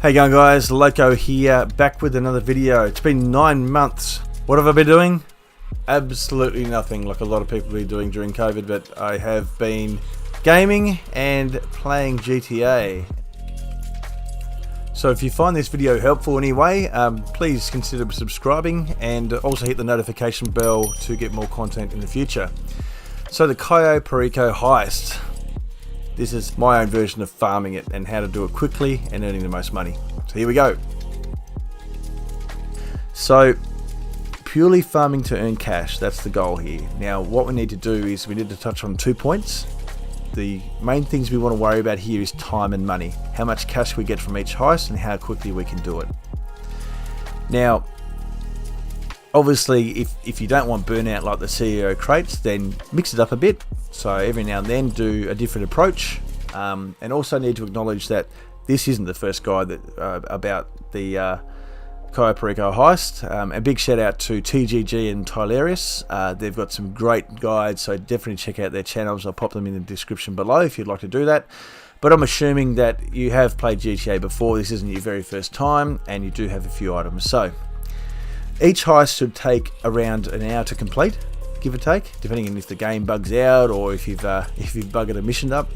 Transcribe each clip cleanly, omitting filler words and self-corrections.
Hey going guys, Loco here, back with another video. It's been 9 months. What have I been doing? Absolutely nothing, like a lot of people have been doing during COVID, but I have been gaming and playing GTA. So if you find this video helpful anyway, please consider subscribing and also hit the notification bell to get more content in the future. So the Cayo Perico Heist. This is my own version of farming it and how to do it quickly and earning the most money. So here we go. So purely farming to earn cash, that's the goal here. Now what we need to do is we need to touch on 2 points. The main things we want to worry about here is time and money. How much cash we get from each heist and how quickly we can do it. Now obviously if you don't want burnout like the CEO crates, then mix it up a bit. So every now and then do a different approach, and also need to acknowledge that this isn't the first guide that about the Cayo Perico Heist. A big shout out to T.G.G and Tylarious. They've got some great guides, so definitely check out their channels. I'll pop them in the description below if you'd like to do that. But I'm assuming that you have played GTA before, this isn't your very first time, and you do have a few items. So each heist should take around an hour to complete, give or take, depending on if the game bugs out or if you've buggered a mission up.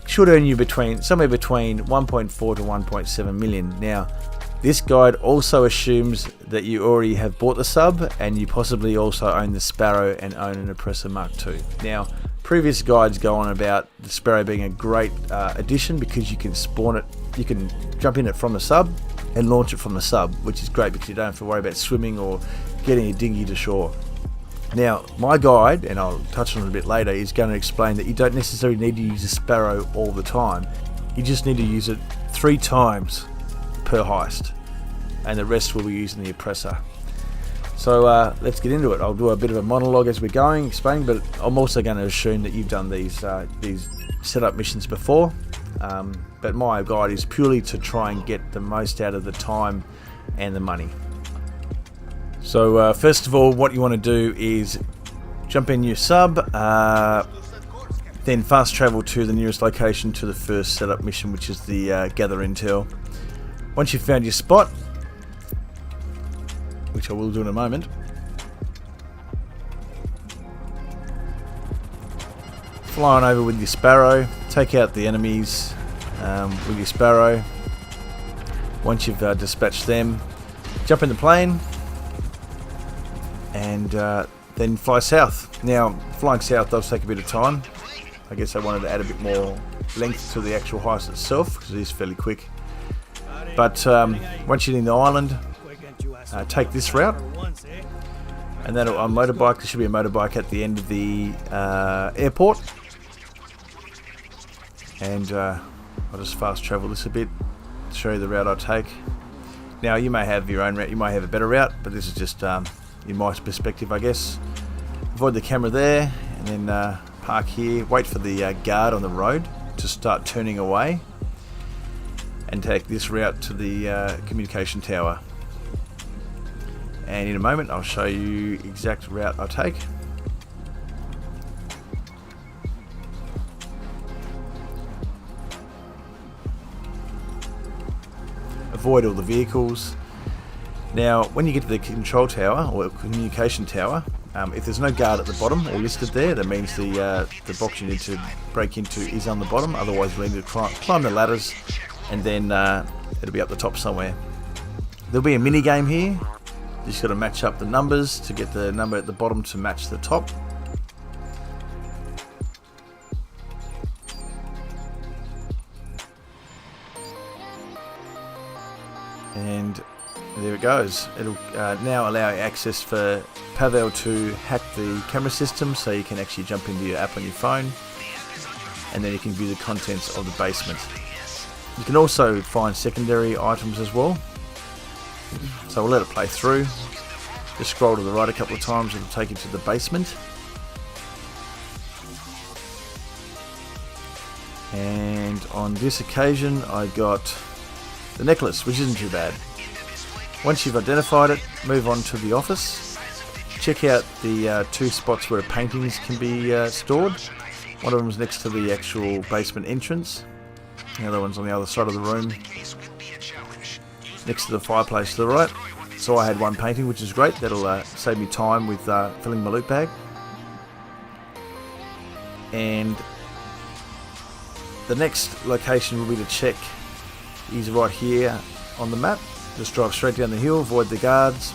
Should earn you somewhere between 1.4 to 1.7 million. Now this guide also assumes that you already have bought the sub and you possibly also own the Sparrow and own an Oppressor Mark II. Now previous guides go on about the Sparrow being a great addition because you can spawn it, you can jump in it from the sub and launch it from the sub, which is great because you don't have to worry about swimming or getting a dinghy to shore. Now my guide, and I'll touch on it a bit later, is going to explain that you don't necessarily need to use a Sparrow all the time. You just need to use it 3 times per heist, and the rest will be using the Oppressor. So let's get into it. I'll do a bit of a monologue as we're going, explaining, but I'm also going to assume that you've done these setup missions before. But my guide is purely to try and get the most out of the time and the money. So first of all, what you want to do is jump in your sub, then fast travel to the nearest location to the first setup mission, which is the gather intel. Once you've found your spot, which I will do in a moment, fly on over with your Sparrow, take out the enemies with your Sparrow. Once you've dispatched them, jump in the plane and then fly south. Now flying south does take a bit of time. I guess I wanted to add a bit more length to the actual heist itself because it is fairly quick. But once you're in the island, take this route, and then on motorbike, there should be a motorbike at the end of the airport, and I'll just fast travel this a bit to show you the route I take. Now you may have your own route, you might have a better route, but this is just in my perspective, I guess. Avoid the camera there, and then park here, wait for the guard on the road to start turning away, and take this route to the communication tower. And in a moment I'll show you exact route I take. Avoid all the vehicles. Now when you get to the control tower or communication tower, if there's no guard at the bottom or listed there, that means the box you need to break into is on the bottom. Otherwise you'll need to climb the ladders, and then it'll be up the top somewhere. There'll be a mini game here. You just got to match up the numbers to get the number at the bottom to match the top. And there it goes. It'll now allow access for Pavel to hack the camera system, so you can actually jump into your app on your phone, and then you can view the contents of the basement. You can also find secondary items as well. So we'll let it play through. Just scroll to the right a couple of times, it'll take you to the basement. And on this occasion I got the necklace, which isn't too bad. Once you've identified it, move on to the office. Check out the 2 spots where paintings can be stored. One of them is next to the actual basement entrance. The other one's on the other side of the room, next to the fireplace to the right. So I had one painting, which is great. That'll save me time with filling my loot bag. And the next location will be to check is right here on the map. Just drive straight down the hill, avoid the guards.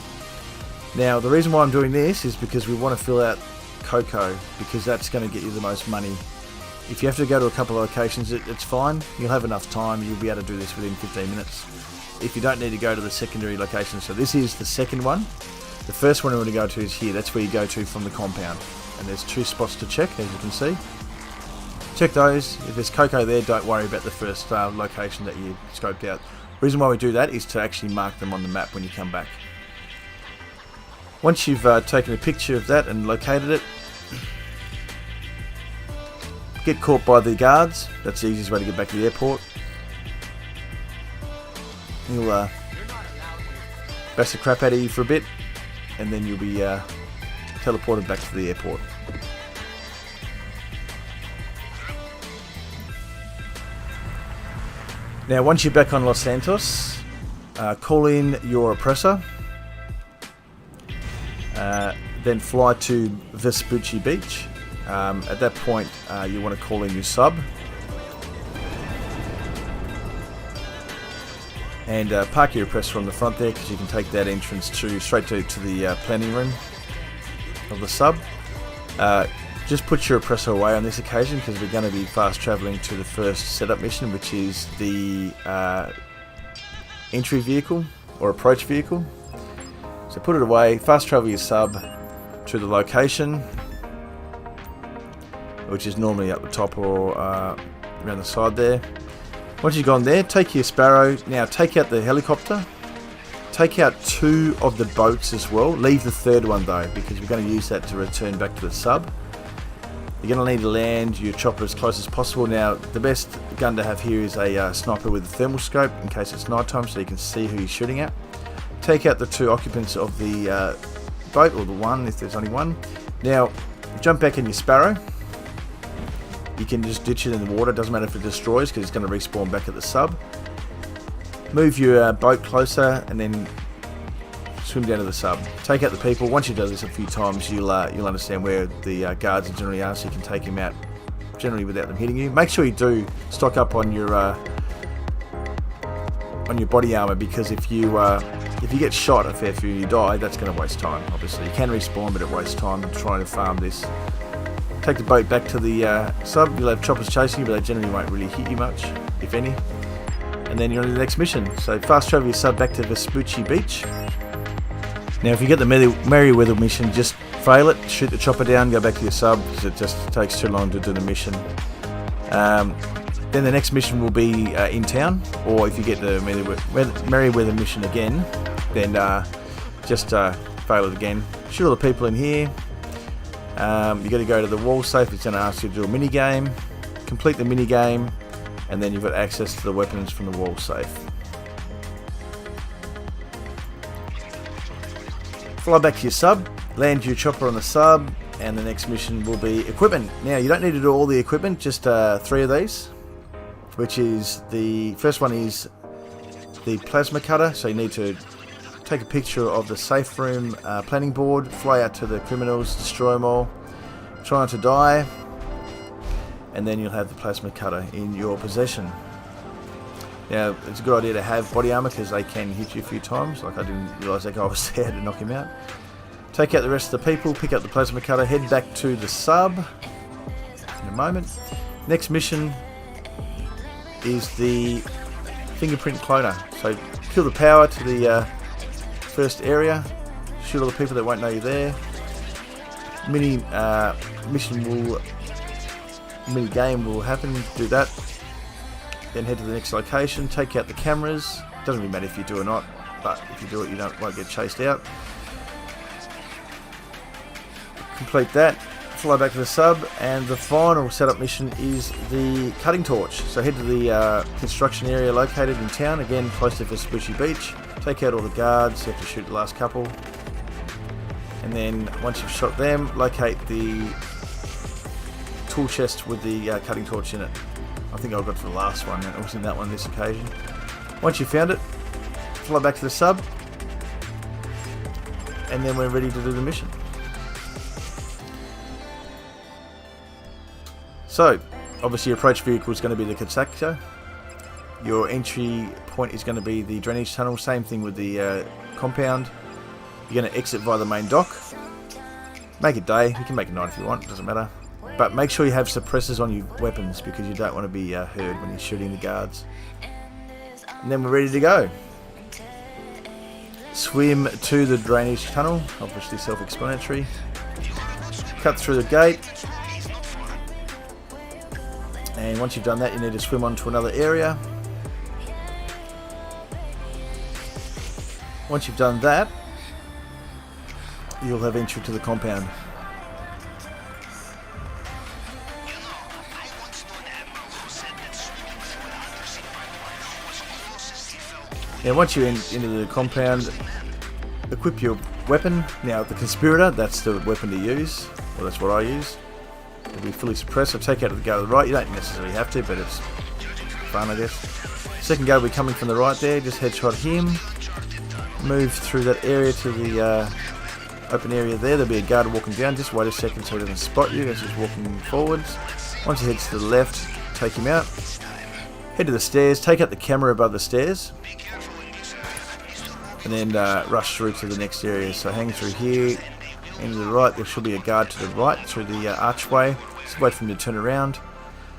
Now the reason why I'm doing this is because we want to fill out Coco, because that's going to get you the most money. If you have to go to a couple of locations, it's fine. You'll have enough time. You'll be able to do this within 15 minutes. If you don't need to go to the secondary location, so this is the second one. The first one we're going to go to is here. That's where you go to from the compound. And there's 2 spots to check, as you can see. Check those. If there's Coco there, don't worry about the first location that you scoped out. The reason why we do that is to actually mark them on the map when you come back. Once you've taken a picture of that and located it, get caught by the guards. That's the easiest way to get back to the airport. You'll bash the crap out of you for a bit, and then you'll be teleported back to the airport. Now once you're back on Los Santos, call in your oppressor, then fly to Vespucci Beach. At that point you want to call in your sub and park your oppressor on the front there, because you can take that entrance straight to the planning room of the sub. Just put your oppressor away on this occasion, because we're going to be fast travelling to the first setup mission, which is the entry vehicle or approach vehicle. So put it away, fast travel your sub to the location, which is normally up the top or around the side there. Once you've gone there, take your Sparrow. Now take out the helicopter. Take out 2 of the boats as well. Leave the 3rd one though, because we're going to use that to return back to the sub. You're going to need to land your chopper as close as possible. Now the best gun to have here is a sniper with a thermal scope, in case it's night time, so you can see who you're shooting at. Take out the 2 occupants of the boat, or the one if there's only one. Now jump back in your Sparrow. You can just ditch it in the water, doesn't matter if it destroys, because it's going to respawn back at the sub. Move your boat closer and then swim down to the sub. Take out the people. Once you do this a few times, you'll understand where the guards generally are, so you can take them out generally without them hitting you. Make sure you do stock up on your body armor, because if you get shot a fair few and you die, that's going to waste time. Obviously, you can respawn, but it wastes time trying to farm this. Take the boat back to the sub. You'll have choppers chasing you, but they generally won't really hit you much, if any. And then you're on to the next mission. So fast travel your sub back to Vespucci Beach. Now if you get the Merryweather mission, just fail it, shoot the chopper down, go back to your sub, because it just takes too long to do the mission. Then the next mission will be in town, or if you get the Merryweather mission again, then just fail it again. Shoot all the people in here. You got to go to the wall safe. It's going to ask you to do a mini game. Complete the mini game, and then you've got access to the weapons from the wall safe. Fly back to your sub, land your chopper on the sub, and the next mission will be equipment. Now you don't need to do all the equipment, just 3 of these, which is the first one is the plasma cutter. So you need to take a picture of the safe room planning board, fly out to the criminals, destroy them all, try not to die, and then you'll have the plasma cutter in your possession. Now it's a good idea to have body armor, because they can hit you a few times. Like I didn't realise that guy was there to knock him out. Take out the rest of the people, pick up the plasma cutter, head back to the sub in a moment. Next mission is the Fingerprint Cloner. So kill the power to the first area, shoot all the people that won't know you're there. Mini game will happen, do that. Then head to the next location, take out the cameras. Doesn't really matter if you do or not, but if you do it, you won't get chased out. Complete that, fly back to the sub, and the final setup mission is the cutting torch. So head to the construction area located in town, again close to Vespucci Beach. Take out all the guards, you have to shoot the last couple. And then once you've shot them, locate the tool chest with the cutting torch in it. I think I got to the last one, and it was in that one this occasion. Once you found it, fly back to the sub, and then we're ready to do the mission. So, obviously your approach vehicle is going to be the Cayo. Your entry point is going to be the drainage tunnel, same thing with the compound. You're going to exit via the main dock. Make it day, you can make it night if you want, doesn't matter. But make sure you have suppressors on your weapons because you don't want to be heard when you're shooting the guards. And then we're ready to go. Swim to the drainage tunnel, obviously self-explanatory. Cut through the gate. And once you've done that, you need to swim onto another area. Once you've done that, you'll have entry to the compound. Now once you into the compound, equip your weapon. Now the conspirator, that's the weapon to use, well that's what I use. It'll be fully suppressed, so take out the guard to the right. You don't necessarily have to, but it's fun I guess. Second guard will be coming from the right there, just headshot him. Move through that area to the open area there. There'll be a guard walking down, just wait a second so he doesn't spot you as he's walking forwards. Once he heads to the left, take him out. Head to the stairs, take out the camera above the stairs. And then rush through to the next area. So hang through here, and to the right, there should be a guard to the right through the archway. Just wait for him to turn around.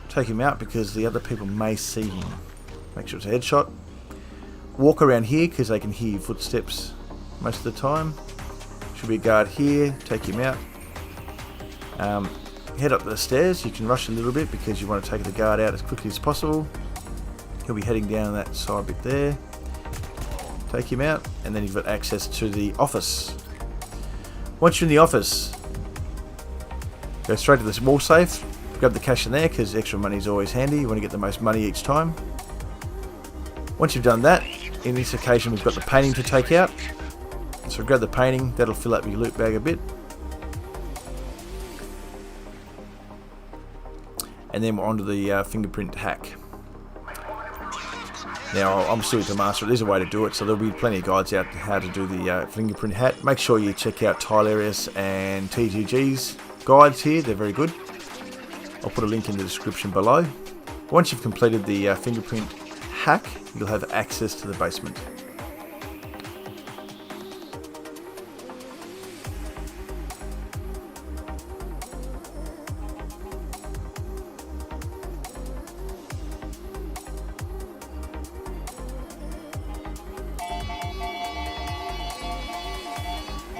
Take him out because the other people may see him. Make sure it's a headshot. Walk around here because they can hear your footsteps most of the time. Should be a guard here, take him out. Head up the stairs, you can rush a little bit because you want to take the guard out as quickly as possible. He'll be heading down that side bit there. Take him out, and then you've got access to the office. Once you're in the office, go straight to this wall safe, grab the cash in there because extra money is always handy. You want to get the most money each time. Once you've done that, in this occasion we've got the painting to take out. So grab the painting, that'll fill up your loot bag a bit. And then we're on to the Fingerprint Hack. Now, I'm still to master it. There's a way to do it, so there'll be plenty of guides out how to do the Fingerprint Hack. Make sure you check out Tylarious and T.G.G's guides here. They're very good. I'll put a link in the description below. Once you've completed the Fingerprint Hack, you'll have access to the basement.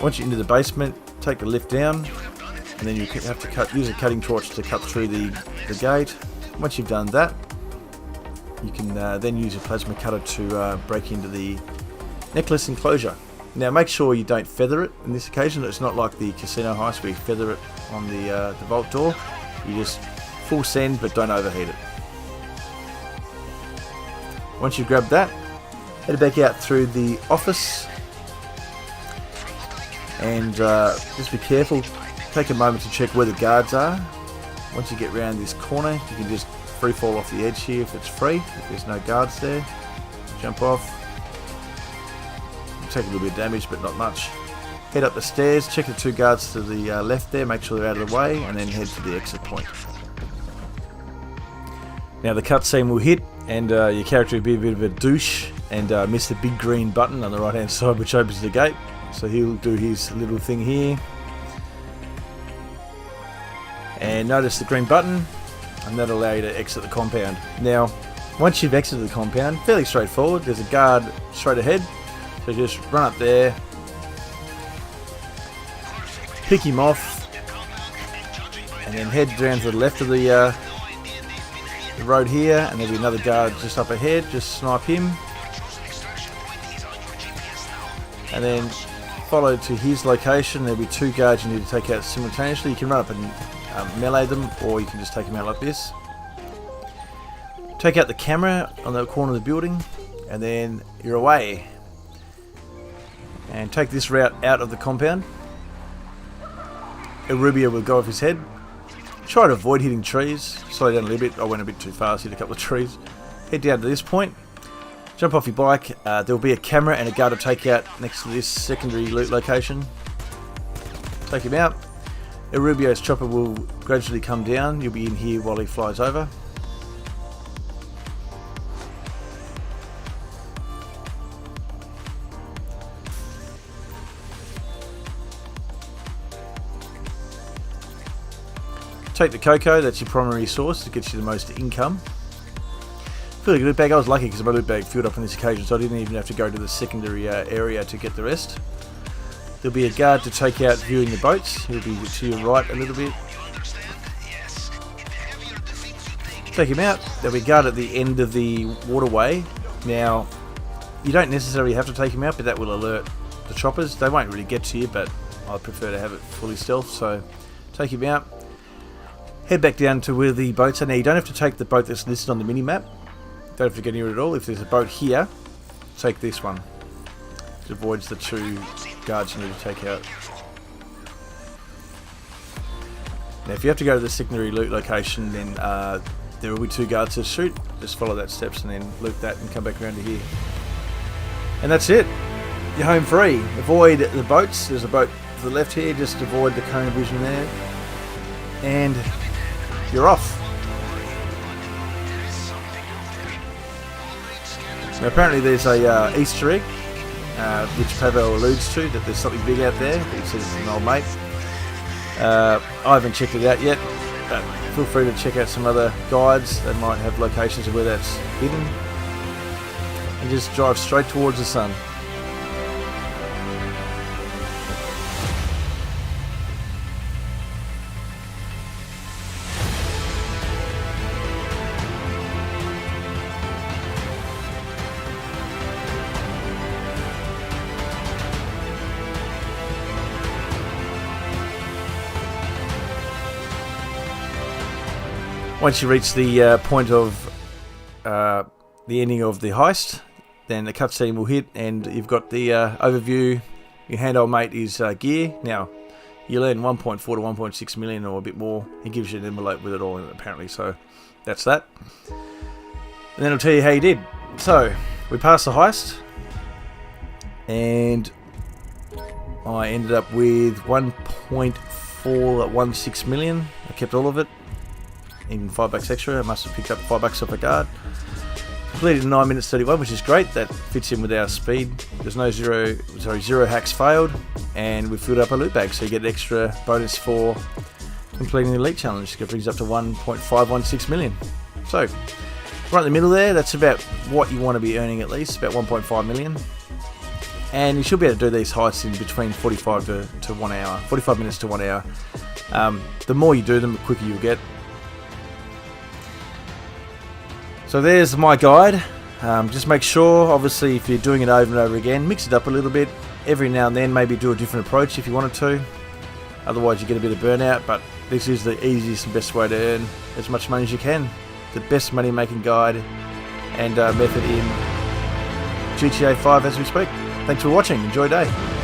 Once you're into the basement, take the lift down, and then you have to use a cutting torch to cut through the gate. Once you've done that, you can then use a plasma cutter to break into the necklace enclosure. Now make sure you don't feather it in this occasion. It's not like the casino heist where you feather it on the vault door. You just full send but don't overheat it. Once you grab that, head back out through the office. And just be careful, take a moment to check where the guards are. Once you get around this corner, you can just free fall off the edge here if it's free, if there's no guards there. Jump off. Take a little bit of damage, but not much. Head up the stairs, check the two guards to the left there, make sure they're out of the way, and then head to the exit point. Now the cutscene will hit, and your character will be a bit of a douche, and miss the big green button on the right hand side which opens the gate. So he'll do his little thing here. And notice the green button, and that'll allow you to exit the compound. Now, once you've exited the compound, fairly straightforward, there's a guard straight ahead. So just run up there, pick him off, and then head down to the left of the road here, and there'll be another guard just up ahead, just snipe him. And then follow to his location. There'll be two guards you need to take out simultaneously. You can run up and melee them, or you can just take them out like this. Take out the camera on the corner of the building, and then you're away. And take this route out of the compound. Erubia will go off his head. Try to avoid hitting trees. Slow down a little bit. I went a bit too fast, hit a couple of trees. Head down to this point. Jump off your bike. There will be a camera and a guard to take out next to this secondary loot location. Take him out. Rubio's chopper will gradually come down. You'll be in here while he flies over. Take the cocoa, that's your primary source, it gets you the most income. Feel like a loot bag. I was lucky because my loot bag filled up on this occasion, so I didn't even have to go to the secondary area to get the rest. There'll be a guard to take out viewing the boats. He'll be to your right a little bit. Take him out. There'll be a guard at the end of the waterway. Now, you don't necessarily have to take him out, but that will alert the choppers. They won't really get to you, but I prefer to have it fully stealth, so take him out. Head back down to where the boats are. Now, you don't have to take the boat that's listed on the mini-map. Don't have to get near it at all. If there's a boat here, take this one. It avoids the two guards you need to take out. Now, if you have to go to the secondary loot location, then there will be two guards to shoot. Just follow that steps and then loot that and come back around to here. And that's it. You're home free. Avoid the boats. There's a boat to the left here. Just avoid the cone of vision there. And you're off. Now, apparently there's a Easter egg, which Pavel alludes to, that there's something big out there. He says it's an old mate. I haven't checked it out yet, but feel free to check out some other guides that might have locations of where that's hidden. And just drive straight towards the sun. Once you reach the point of the ending of the heist, then the cutscene will hit and you've got the overview. Your handold mate is gear. Now, you'll earn 1.4 to 1.6 million or a bit more. He gives you an envelope with it all in it, apparently, so that's that. And then it'll tell you how you did. So, we passed the heist and I ended up with 1.416 million. I kept all of it. Even $5 extra. I must have picked up $5 off a guard. Completed in 9 minutes 31, which is great. That fits in with our speed. There's no zero hacks failed, and we filled up a loot bag, so you get an extra bonus for completing the elite challenge. It brings up to 1.516 million. So, right in the middle there, that's about what you want to be earning at least, about 1.5 million. And you should be able to do these heists in between 45 to 1 hour, 45 minutes to 1 hour. The more you do them, the quicker you'll get. So there's my guide. Just make sure, obviously, if you're doing it over and over again, mix it up a little bit. Every now and then, maybe do a different approach if you wanted to. Otherwise, you get a bit of burnout, but this is the easiest and best way to earn as much money as you can. The best money-making guide and method in GTA 5 as we speak. Thanks for watching. Enjoy your day.